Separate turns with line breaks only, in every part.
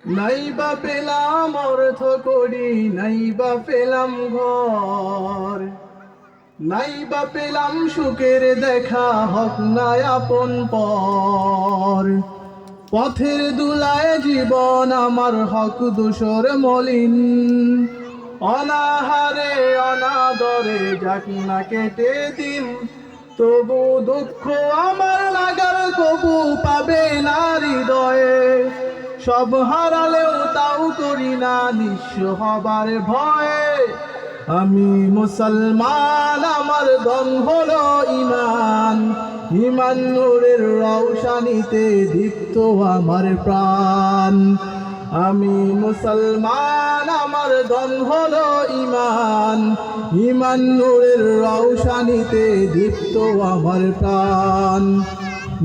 নাইবা পেলাম অর্থ করি, নাইবা পেলাম ঘর, নাইবা পেলাম সুখের দেখা, হক নাই আপন পর। পথের দুলায় জীবন আমার, হক দূষর মলিন। অনাহারে অনাদরে যাক না কেটে দিন, তবু দুঃখ আমার লাগার কবু পাবে না হৃদয়ে। সব হারালেও তাও করি না নিঃস্ব হবার ভয়ে। আমি মুসলমান, আমার ধন হলো ঈমান। ঈমান নূরের রওশানিতে দীপ্ত আমার প্রাণ। আমি মুসলমান, আমার ধন হলো ঈমান। ঈমান নূরের রওশানিতে দীপ্ত আমার প্রাণ।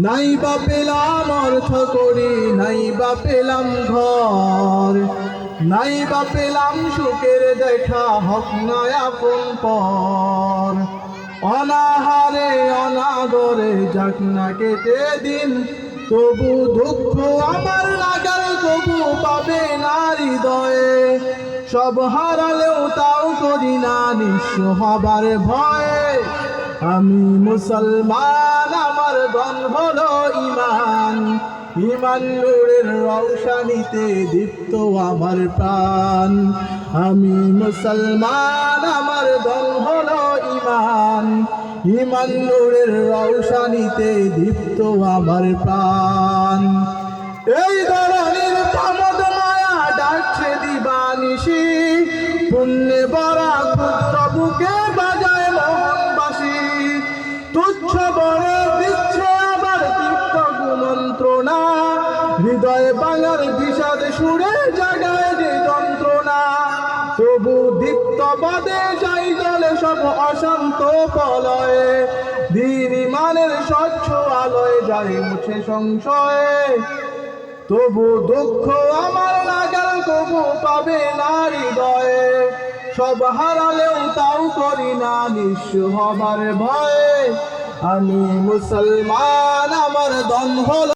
নাইবা পেলাম অর্থ করি, নাইবা পেলাম ঘর, নাইবা পেলাম সুখের দেখা, হক নয় আপন পর। অনাহারে অনাদরে যাক না কেটে দিন, তবু দুঃখ আমার লাগার কবু পাবে না হৃদয়ে। সব হারালেও তাও করি না নিঃস্ব হবার ভয়ে। আমি মুসলমান, আমার ধন হলো ঈমান। ঈমান নূরের রওশানিতে দীপ্ত আমার প্রাণ। আমি মুসলমান, আমার ধন হলো ঈমান। ঈমান নূরের রওশানিতে দীপ্ত আমার প্রাণ। এই ধরনের প্রমোদ মায়া ডাকছে দিবানিশি, পুণ্যে ভরা ক্ষুদ্র বুকে বাজায় মোহনবাসী। তুচ্ছ বড়ে দিচ্ছে আবার তিক্ত কুমন্ত্রণা, হৃদয়ে বাঙার বিষাদ সুরে জাগায় যে যন্ত্রণা। তবু দীপ্ত বাদে যাই জলে সব অশান্ত প্রলয়ে, দিন ঈমানের স্বচ্ছ আলোয় যায় মুছে সংশয়ে। তবু দুঃখ আমার লাগার কবু পাবে না হৃদয়ে। সব হারালেও তাও করি না নিঃস্ব হবার ভয়ে। আমি মুসলমান, আমার ধন হলো